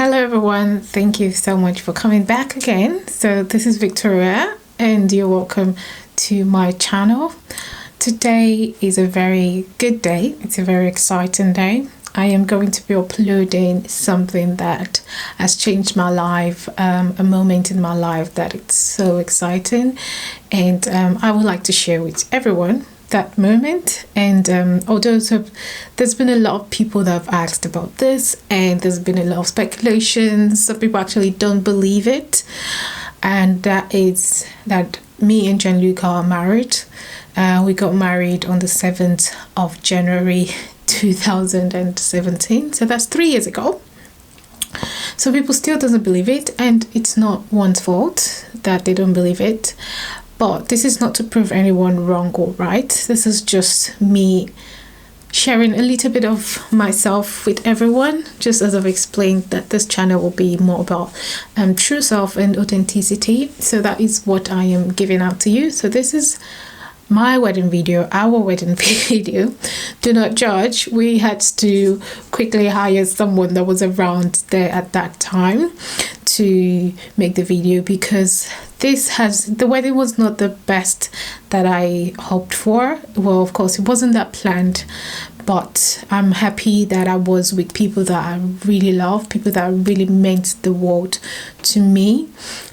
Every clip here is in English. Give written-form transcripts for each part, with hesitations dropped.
Hello everyone, thank you so much for coming back again. So this is Victoria and you're welcome to my channel. Today is a very good day. It's a very exciting day. I am going to be uploading something that has changed my life, a moment in my life that it's so exciting, and I would like to share with everyone that moment. And although there's been a lot of people that have asked about this, and there's been a lot of speculations, some people actually don't believe it, and that is that me and Gianluca are married. We got married on the 7th of January 2017, so that's 3 years ago. So people still doesn't believe it, and it's not one's fault that they don't believe it. But this is not to prove anyone wrong or right. This is just me sharing a little bit of myself with everyone, just as I've explained that this channel will be more about true self and authenticity. So that is what I am giving out to you. So this is my wedding video, our wedding video. Do not judge. We had to quickly hire someone that was around there at that time to make the video, because the wedding was not the best that I hoped for. Well, of course it wasn't that planned, but I'm happy that I was with people that I really love, people that really meant the world to me.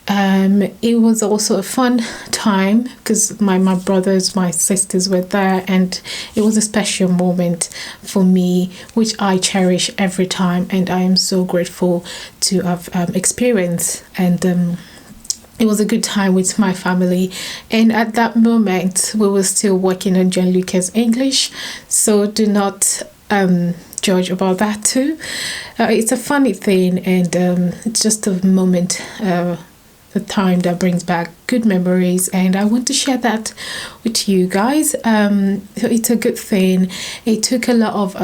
It was also a fun time because my brothers, my sisters were there, and it was a special moment for me, which I cherish every time, and I am so grateful to have experienced. And it was a good time with my family, and at that moment we were still working on Gianluca's English, so do not judge about that too. It's a funny thing, and it's just a moment, the time that brings back good memories, and I want to share that with you guys. So it's a good thing. It took a lot of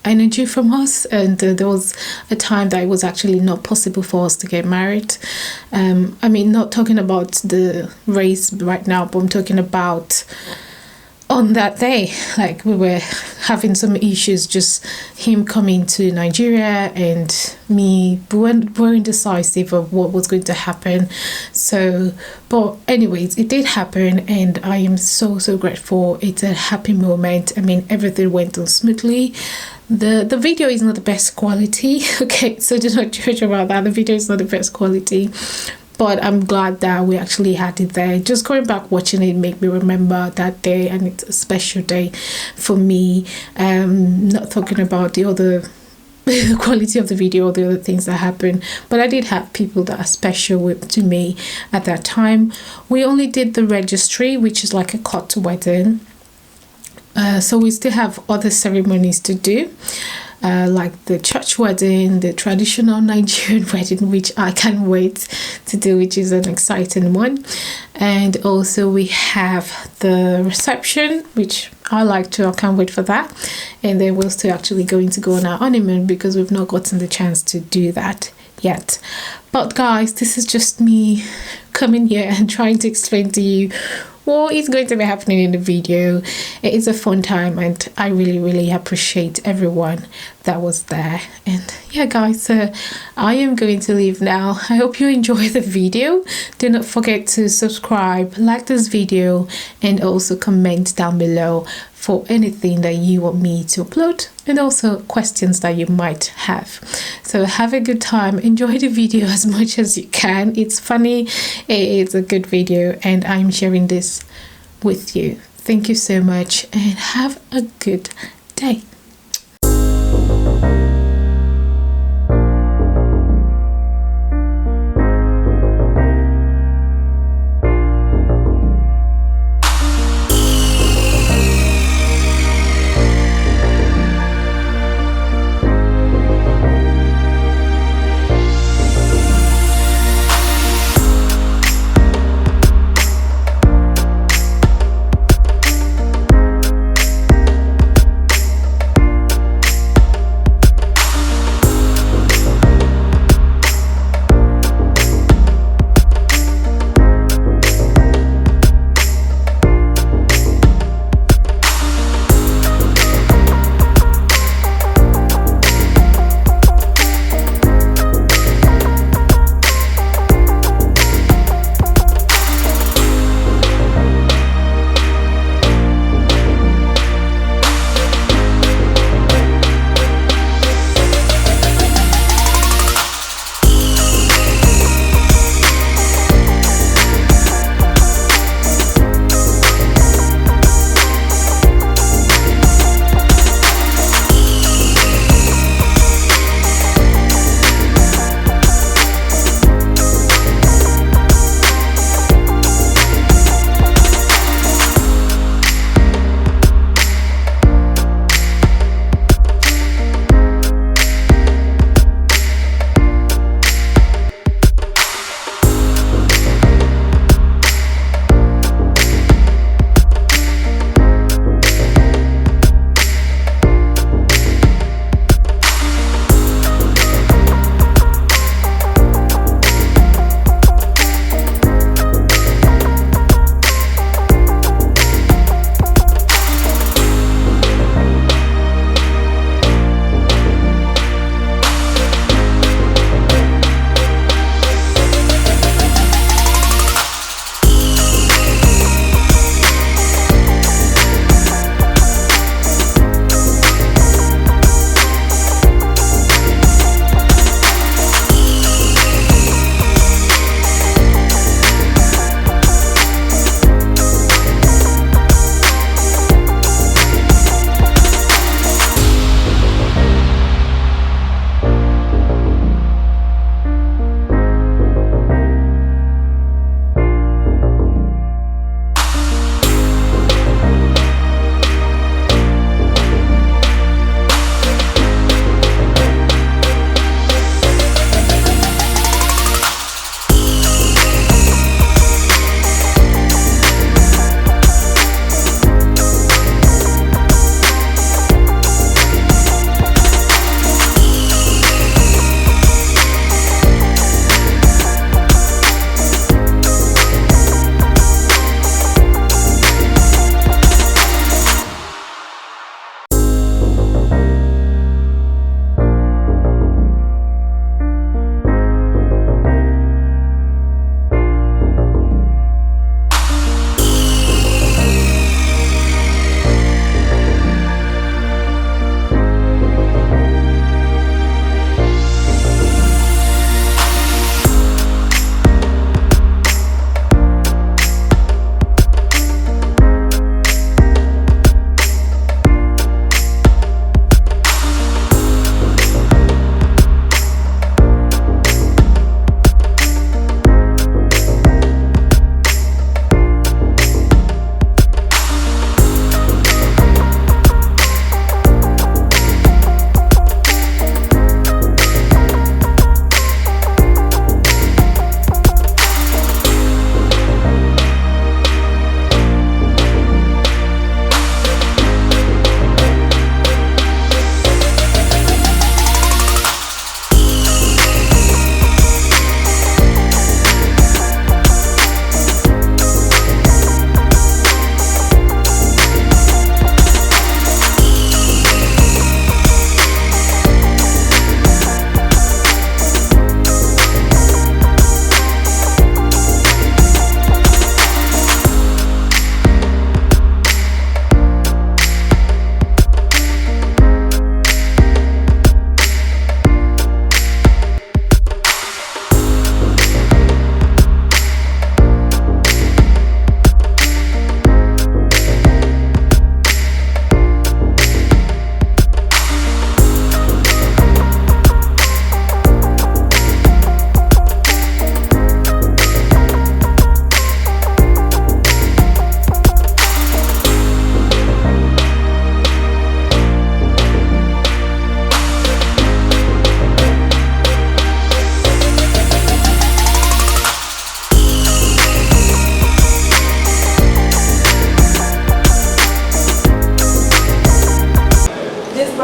energy from us, and there was a time that it was actually not possible for us to get married. I mean, not talking about the race right now, but I'm talking about on that day. Like, we were having some issues, just him coming to Nigeria and me weren't indecisive of what was going to happen. So, but anyways, it did happen, and I am so grateful. It's a happy moment. I mean, everything went on smoothly. The video is not the best quality, okay, so do not judge about that. The video is not the best quality, but I'm glad that we actually had it there. Just going back watching it made me remember that day, and it's a special day for me. Not talking about the other quality of the video or the other things that happen, but I did have people that are special to me at that time. We only did the registry, which is like a court wedding. So we still have other ceremonies to do, like the church wedding, the traditional Nigerian wedding, which I can't wait to do, which is an exciting one. And also we have the reception, which I can't wait for that. And then we're still actually going to go on our honeymoon, because we've not gotten the chance to do that yet. But guys, this is just me coming here and trying to explain to you what is going to be happening in the video. It is a fun time, and I really appreciate everyone that was there. And yeah guys, I am going to leave now. I hope you enjoy the video. Do not forget to subscribe, like this video, and also comment down below for anything that you want me to upload, and also questions that you might have. So have a good time, enjoy the video as much as you can. It's funny, it's a good video, and I'm sharing this with you. Thank you so much, and have a good day.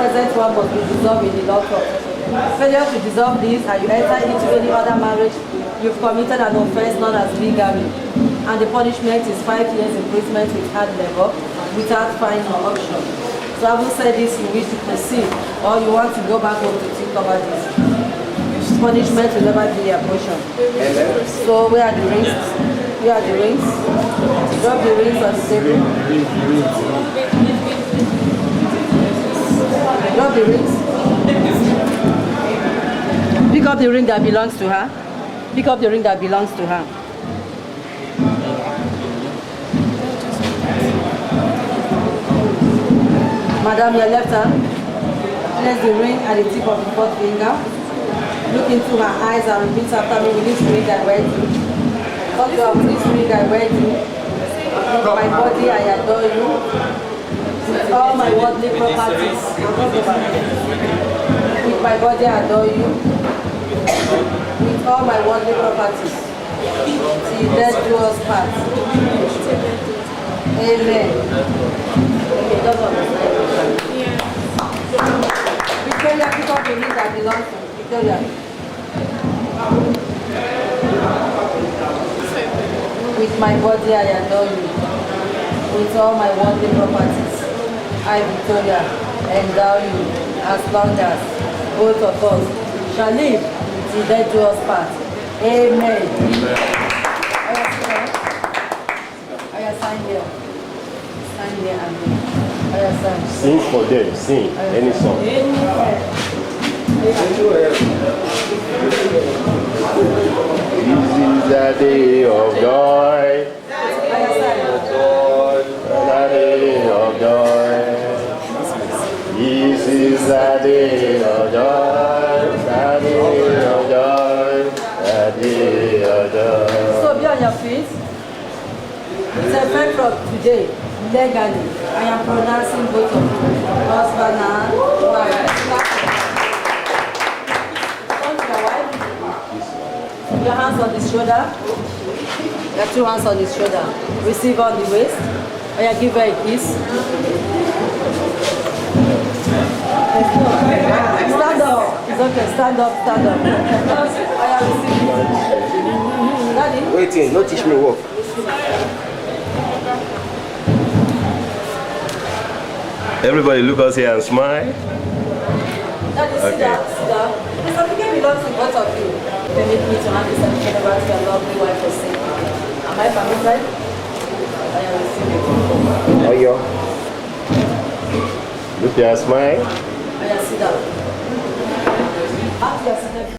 present one must be dissolved in the law court. Failure to dissolve this and you enter into any other marriage, you've committed an offense known as bigamy. And the punishment is 5 years imprisonment with hard labor, without fine or auction. So having said this, you wish to proceed, or you want to go back home to think about this. Punishment will never be a portion. So where are the rings? Where are the rings? Drop the rings on the table. Drop the rings. Pick up the ring that belongs to her. Pick up the ring that belongs to her. Madam, your left hand. Place the ring at the tip of the fourth finger. Look into her eyes and repeat after me. With this ring I wear you. Talk to her with this ring I wear you. With my body I adore you. With all my worldly properties. With my body I adore you. With all my worldly properties. Till death do us part. Amen. Okay, just understand. Victoria, pick up the ring that belongs to me. Victoria. With my body I adore you. With all my worldly properties, I, Victoria, endow you as long as both of us shall live till death do us part. Amen. Sign here. Sign here and sign. Sing for them, sing any song. This is the day of joy. The day of joy. This is the day of joy. The day of joy. The day of joy. So be on your feet. It's effect from today, legally. I am pronouncing both of you, husband and wife. Turn to your wife. Your hands on the shoulder. Your 2 hands on his shoulder. Receive on the waist. Or you give her a kiss. Stand up. It's okay. Stand up. Stand up. I am receiving. Daddy? Waiting, don't teach me work. Everybody look us here and smile. Daddy, sit down, sit down. The certificate belongs to both of you. Permit me to hand this certificate over to your lovely wife for sake. Am I permitted? I am receiving. Oh, yo. Look here and smile. I am sit down. After you are seated.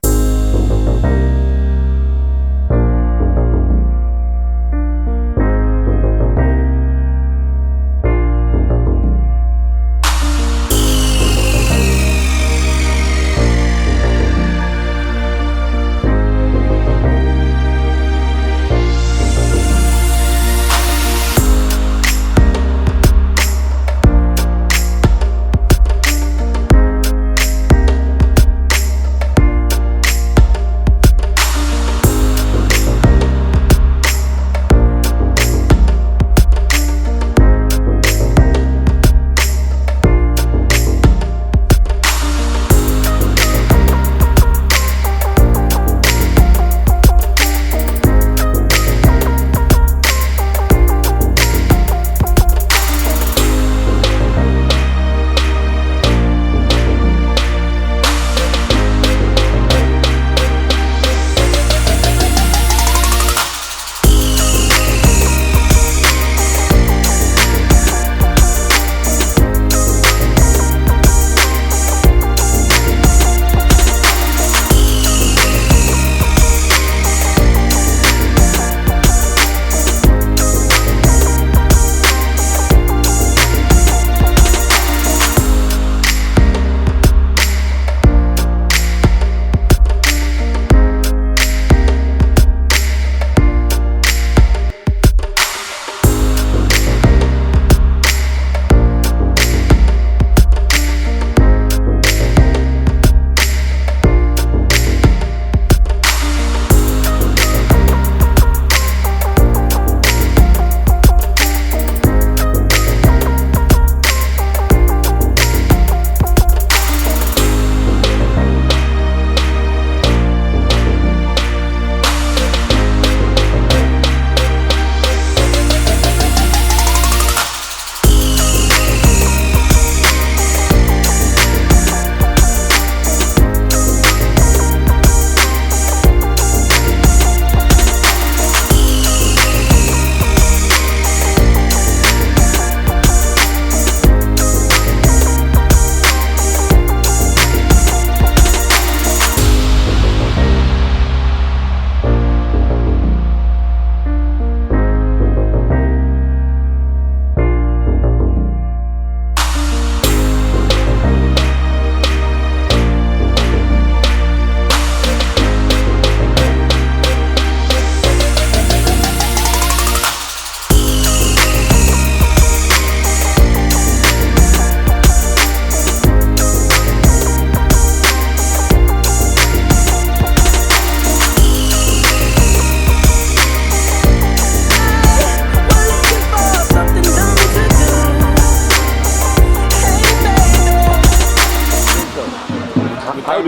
How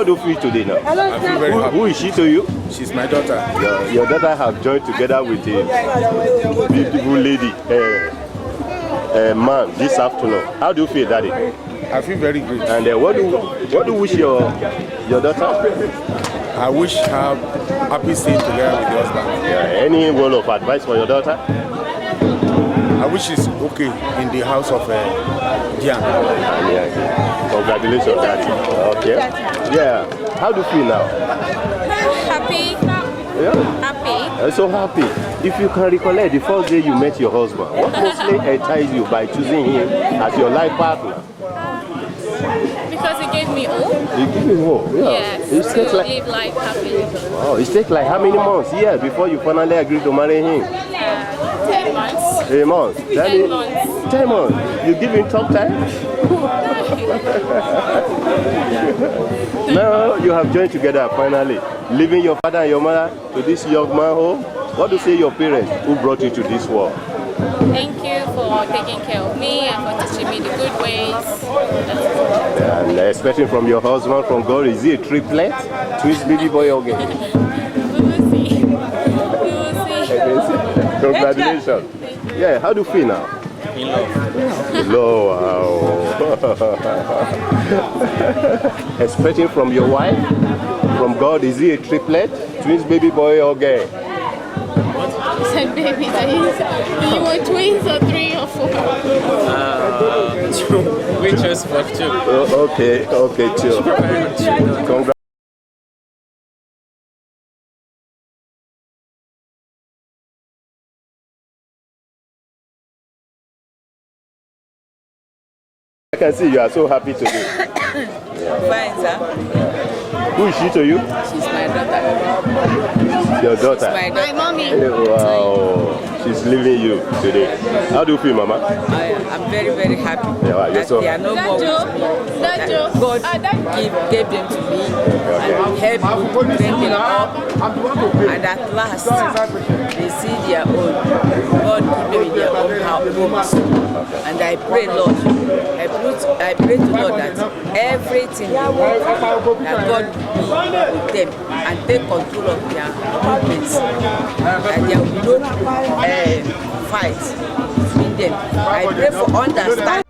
do you feel today now? I feel very happy. Who is she to you? She's my daughter. Your daughter have joined together with a beautiful lady, man, this afternoon. How do you feel, Daddy? I feel very great. And what do you wish your daughter? I wish her happy stay together with the husband. Yeah, any word of advice for your daughter? I wish she's okay in the house of Diane. Yeah. Congratulations, Daddy. Okay. Yeah. How do you feel now? Happy. Yeah. Happy. I'm so happy. If you can recollect the first day you met your husband, what mostly enticed you by choosing him as your life partner? Because he gave me all. He gave you hope. Yeah. Yes. It To takes live life happily. Oh, it takes like how many months? Years before you finally agreed to marry him? 10 months. 8 months. 10 months. 10 months. You give him tough time? Now you have joined together finally, leaving your father and your mother to this young man home. What do you say your parents who brought you to this world? Thank you for taking care of me and for teaching me the good ways. And expecting from your husband, from God, is he a triplet? Twins, baby boy or girl? We will see. We will see. Congratulations. Yeah, how do you feel now? In love. Wow. Expecting from your wife, from God, is he a triplet? Twins, baby boy or girl? You said baby, you want twins or 3 or 4? Two. We chose for 2. Okay, two. Congrats. I can see you are so happy today. Fine, sir. Who is she to you? She's my daughter. Your daughter. My mommy. Wow, she's leaving you today. How do you feel, Mama? I'm very, very happy Yeah, you're that so- they are no more with me. That joke. God gave them to me and helped me bring them up. And at last, they see their own. God give them their own homes. And I pray, Lord, I pray to Lord that everything they want, that God be with them and take control of their movements. And there will be no fight between them. I pray for understanding